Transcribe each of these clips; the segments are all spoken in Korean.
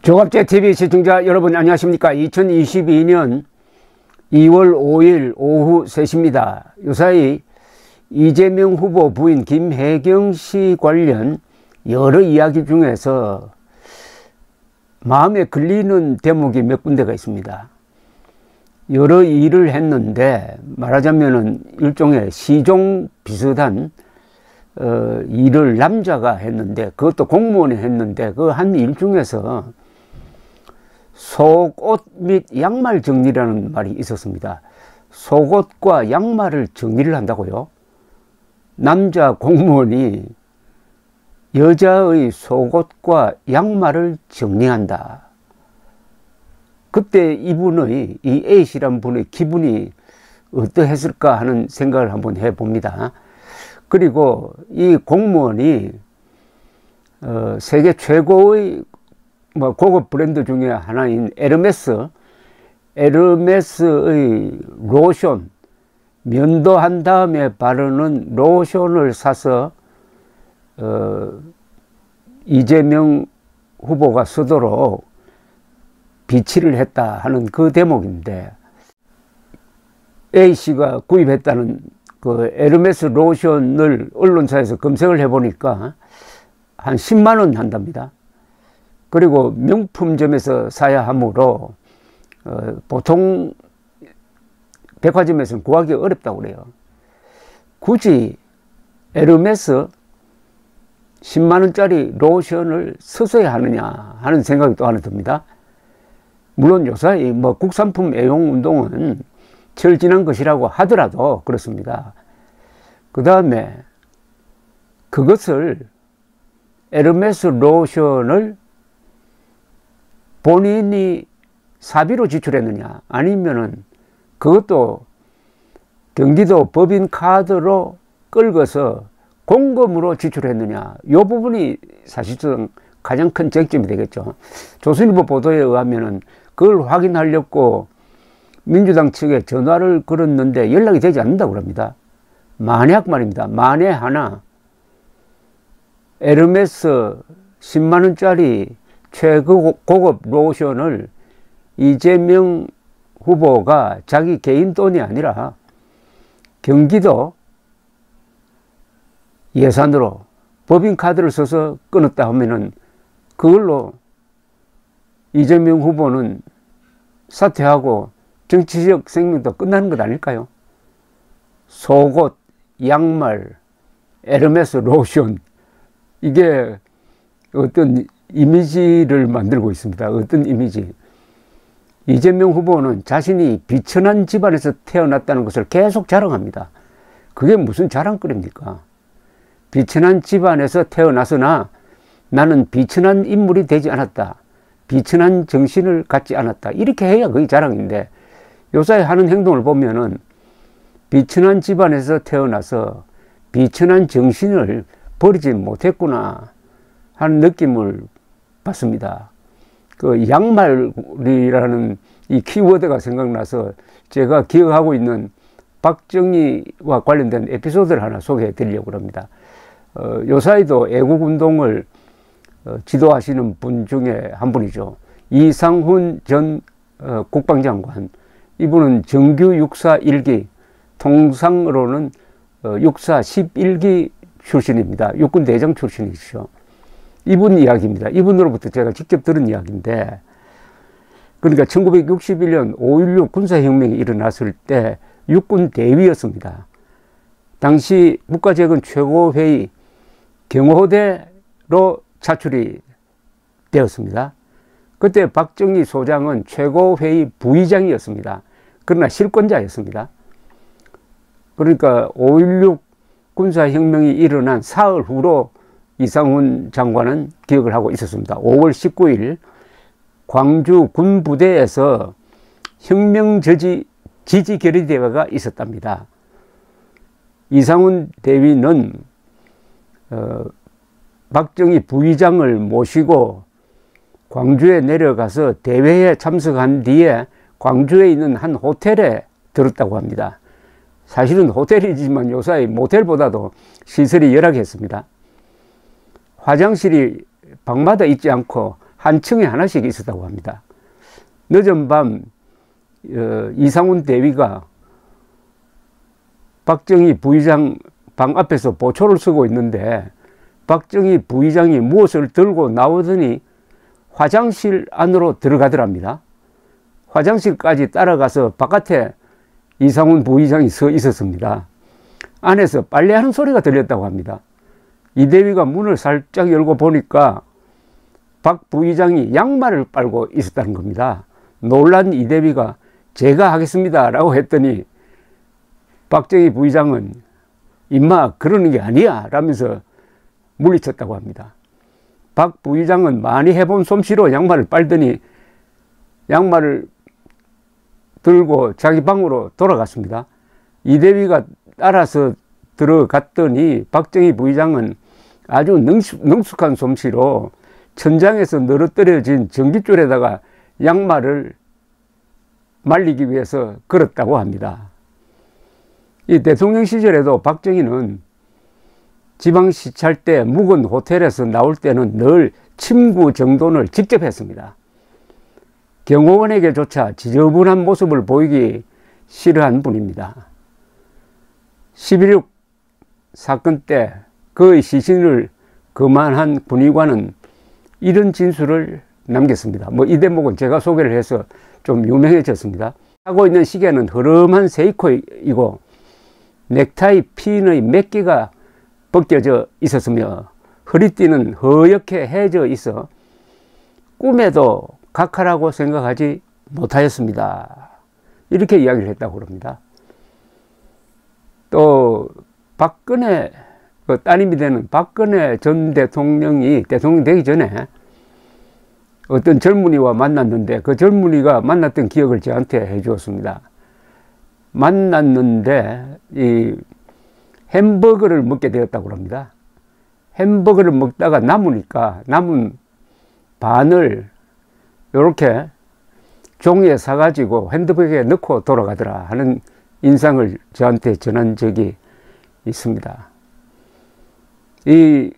종합제TV 시청자 여러분 안녕하십니까. 2022년 2월 5일 오후 3시입니다. 요사이 이재명 후보 부인 김혜경 씨 관련 여러 이야기 중에서 마음에 걸리는 대목이 몇 군데가 있습니다. 여러 일을 했는데 말하자면은 일종의 시종 비슷한 일을 남자가 했는데, 그것도 공무원이 했는데 그 한 일 중에서 속옷 및 양말 정리라는 말이 있었습니다. 속옷과 양말을 정리를 한다고요? 남자 공무원이 여자의 속옷과 양말을 정리한다. 그때 이분의, 이 A씨란 분의 기분이 어떠했을까 하는 생각을 한번 해봅니다. 그리고 이 공무원이 세계 최고의 고급 브랜드 중에 하나인 에르메스의 로션, 면도한 다음에 바르는 로션을 사서 이재명 후보가 쓰도록 비치를 했다 하는 그 대목인데, A씨가 구입했다는 그 에르메스 로션을 언론사에서 검색을 해보니까 한 10만 원 한답니다. 그리고 명품점에서 사야 하므로 보통 백화점에서는 구하기 어렵다고 그래요. 굳이 에르메스 10만 원짜리 로션을 써야 하느냐 하는 생각이 또 하나 듭니다. 물론 요사이 국산품 애용 운동은 철진한 것이라고 하더라도 그렇습니다. 그 다음에 그것을, 에르메스 로션을 본인이 사비로 지출했느냐, 아니면은 그것도 경기도 법인카드로 끌고서 공금으로 지출했느냐, 이 부분이 사실상 가장 큰 쟁점이 되겠죠. 조선일보 보도에 의하면은 그걸 확인하려고 민주당 측에 전화를 걸었는데 연락이 되지 않는다고 합니다. 만약 말입니다. 만에 하나 에르메스 10만 원짜리 최고급 로션을 이재명 후보가 자기 개인 돈이 아니라 경기도 예산으로 법인카드를 써서 끊었다 하면은 그걸로 이재명 후보는 사퇴하고 정치적 생명도 끝나는 것 아닐까요? 속옷, 양말, 에르메스 로션, 이게 어떤 이미지를 만들고 있습니다. 어떤 이미지? 이재명 후보는 자신이 비천한 집안에서 태어났다는 것을 계속 자랑합니다. 그게 무슨 자랑거리입니까? 비천한 집안에서 태어나서나 나는 비천한 인물이 되지 않았다, 비천한 정신을 갖지 않았다, 이렇게 해야 그게 자랑인데, 요사이 하는 행동을 보면은 비천한 집안에서 태어나서 비천한 정신을 버리지 못했구나 하는 느낌을 받습니다. 그 양말이라는 이 키워드가 생각나서 제가 기억하고 있는 박정희와 관련된 에피소드를 하나 소개해 드리려고 합니다. 요사이도 애국운동을 지도하시는 분 중에 한 분이죠. 이상훈 전 국방장관. 이분은 정규 육사 1기, 통상으로는 육사 11기 출신입니다. 육군대장 출신이시죠. 이분 이야기입니다. 이분으로부터 제가 직접 들은 이야기인데, 그러니까 1961년 5.16 군사혁명이 일어났을 때 육군 대위였습니다. 당시 국가재건 최고회의 경호대로 차출이 되었습니다. 그때 박정희 소장은 최고회의 부의장이었습니다. 그러나 실권자였습니다. 그러니까 5.16 군사혁명이 일어난 사흘 후로 이상훈 장관은 기억을 하고 있었습니다. 5월 19일 광주 군부대에서 혁명지지 결의대회가 있었답니다. 이상훈 대위는 박정희 부의장을 모시고 광주에 내려가서 대회에 참석한 뒤에 광주에 있는 한 호텔에 들었다고 합니다. 사실은 호텔이지만 요사이 모텔보다도 시설이 열악했습니다. 화장실이 방마다 있지 않고 한 층에 하나씩 있었다고 합니다. 늦은 밤 이상훈 대위가 박정희 부의장 방 앞에서 보초를 서고 있는데 박정희 부의장이 무엇을 들고 나오더니 화장실 안으로 들어가더랍니다. 화장실까지 따라가서 바깥에 이상훈 부의장이 서 있었습니다. 안에서 빨래하는 소리가 들렸다고 합니다. 이 대위가 문을 살짝 열고 보니까 박 부의장이 양말을 빨고 있었다는 겁니다. 놀란 이 대위가 제가 하겠습니다 라고 했더니 박정희 부의장은 임마 그러는 게 아니야 라면서 물리쳤다고 합니다. 박 부의장은 많이 해본 솜씨로 양말을 빨더니 양말을 들고 자기 방으로 돌아갔습니다. 이 대위가 따라서 들어갔더니 박정희 부의장은 아주 능숙한 솜씨로 천장에서 늘어뜨려진 전깃줄에다가 양말을 말리기 위해서 걸었다고 합니다. 이 대통령 시절에도 박정희는 지방 시찰 때 묵은 호텔에서 나올 때는 늘 침구 정돈을 직접 했습니다. 경호원에게조차 지저분한 모습을 보이기 싫어한 분입니다. 11.6 사건 때 그의 시신을 거만한 군의관은 이런 진술을 남겼습니다. 이 대목은 제가 소개를 해서 좀 유명해졌습니다. 하고 있는 시계는 흐름한 세이코이고 넥타이 핀의 몇 개가 벗겨져 있었으며 허리띠는 허옇게 해져 있어 꿈에도 각하라고 생각하지 못하였습니다. 이렇게 이야기를 했다고 그럽니다. 또 박근혜 따님이 되는 박근혜 전 대통령이 대통령 되기 전에 어떤 젊은이와 만났는데 그 젊은이가 만났던 기억을 저한테 해 주었습니다. 만났는데 이 햄버거를 먹게 되었다고 합니다. 햄버거를 먹다가 남은 반을 이렇게 종이에 싸가지고 핸드백에 넣고 돌아가더라 하는 인상을 저한테 전한 적이 있습니다. 이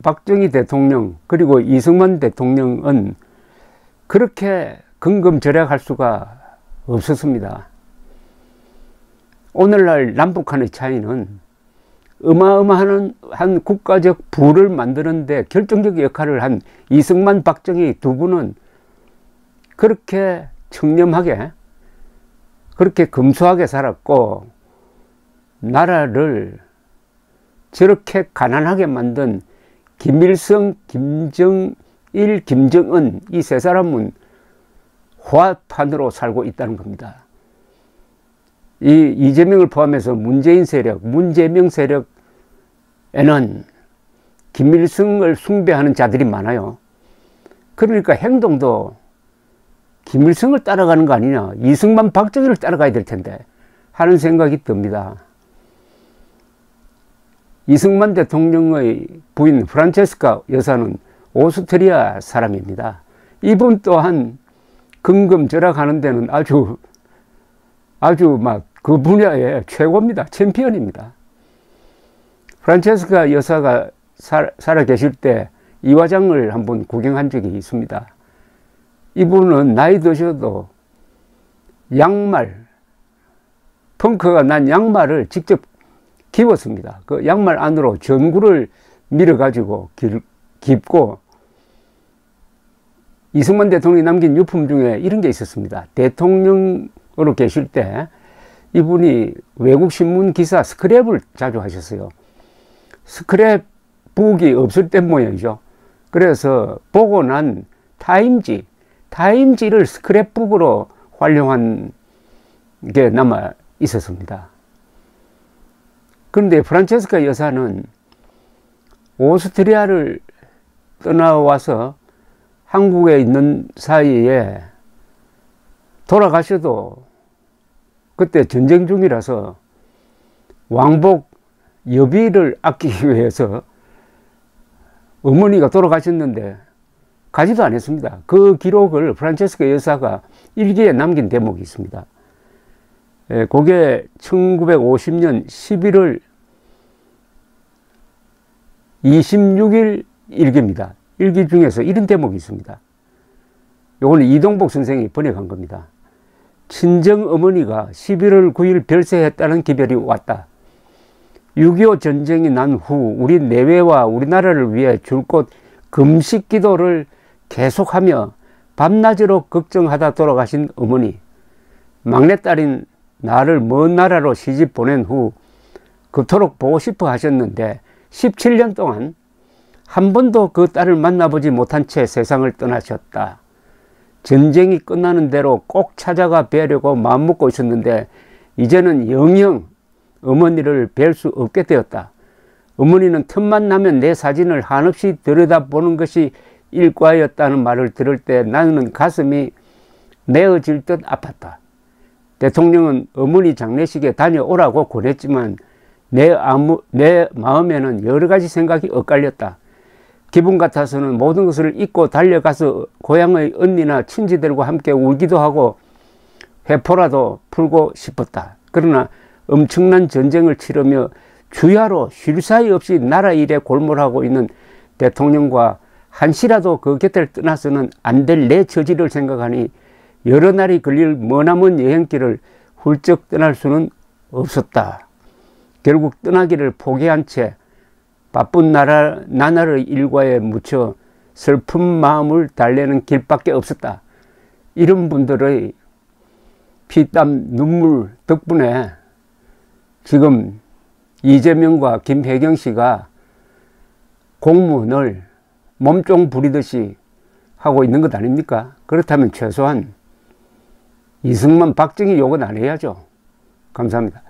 박정희 대통령 그리고 이승만 대통령은 그렇게 근검절약할 수가 없었습니다. 오늘날 남북한의 차이는 어마어마한 한 국가적 부를 만드는 데 결정적 역할을 한 이승만, 박정희 두 분은 그렇게 청렴하게 그렇게 검소하게 살았고 나라를 저렇게 가난하게 만든 김일성, 김정일, 김정은 이 세 사람은 화판으로 살고 있다는 겁니다. 이 이재명을 포함해서 문재인 세력, 문재명 세력에는 김일성을 숭배하는 자들이 많아요. 그러니까 행동도 김일성을 따라가는 거 아니냐, 이승만, 박정희를 따라가야 될 텐데 하는 생각이 듭니다. 이승만 대통령의 부인 프란체스카 여사는 오스트리아 사람입니다. 이분 또한 근검절약하는 데는 아주 막 그 분야의 최고입니다. 챔피언입니다. 프란체스카 여사가 살아 계실 때 이화장을 한번 구경한 적이 있습니다. 이분은 나이 드셔도 양말, 펑크가 난 양말을 직접 입었습니다. 그 양말 안으로 전구를 밀어가지고 깁고 이승만 대통령이 남긴 유품 중에 이런 게 있었습니다. 대통령으로 계실 때 이분이 외국 신문 기사 스크랩을 자주 하셨어요. 스크랩북이 없을 때 모양이죠. 그래서 보고 난 타임지를 스크랩북으로 활용한 게 남아 있었습니다. 그런데 프란체스카 여사는 오스트리아를 떠나와서 한국에 있는 사이에 돌아가셔도 그때 전쟁 중이라서 왕복 여비를 아끼기 위해서 어머니가 돌아가셨는데 가지도 않았습니다. 그 기록을 프란체스카 여사가 일기에 남긴 대목이 있습니다. 그게 1950년 11월 26일 일기입니다. 일기 중에서 이런 대목이 있습니다. 요거는 이동복 선생이 번역한 겁니다. 친정 어머니가 11월 9일 별세했다는 기별이 왔다. 6.25 전쟁이 난 후 우리 내외와 우리나라를 위해 줄곧 금식 기도를 계속하며 밤낮으로 걱정하다 돌아가신 어머니. 막내딸인 나를 먼 나라로 시집 보낸 후 그토록 보고 싶어 하셨는데 17년 동안 한 번도 그 딸을 만나보지 못한 채 세상을 떠나셨다. 전쟁이 끝나는 대로 꼭 찾아가 뵈려고 마음먹고 있었는데 이제는 영영 어머니를 뵐 수 없게 되었다. 어머니는 틈만 나면 내 사진을 한없이 들여다보는 것이 일과였다는 말을 들을 때 나는 가슴이 내어질 듯 아팠다. 대통령은 어머니 장례식에 다녀오라고 권했지만 내 마음에는 여러 가지 생각이 엇갈렸다. 기분 같아서는 모든 것을 잊고 달려가서 고향의 언니나 친지들과 함께 울기도 하고 회포라도 풀고 싶었다. 그러나 엄청난 전쟁을 치르며 주야로 쉴 사이 없이 나라 일에 골몰하고 있는 대통령과 한시라도 그 곁을 떠나서는 안 될 내 처지를 생각하니 여러 날이 걸릴 머나먼 여행길을 훌쩍 떠날 수는 없었다. 결국 떠나기를 포기한 채 바쁜 나날의 일과에 묻혀 슬픈 마음을 달래는 길밖에 없었다. 이런 분들의 피땀 눈물 덕분에 지금 이재명과 김혜경 씨가 공무원을 몸종 부리듯이 하고 있는 것 아닙니까? 그렇다면 최소한 이승만, 박정희 욕은 안 해야죠. 감사합니다.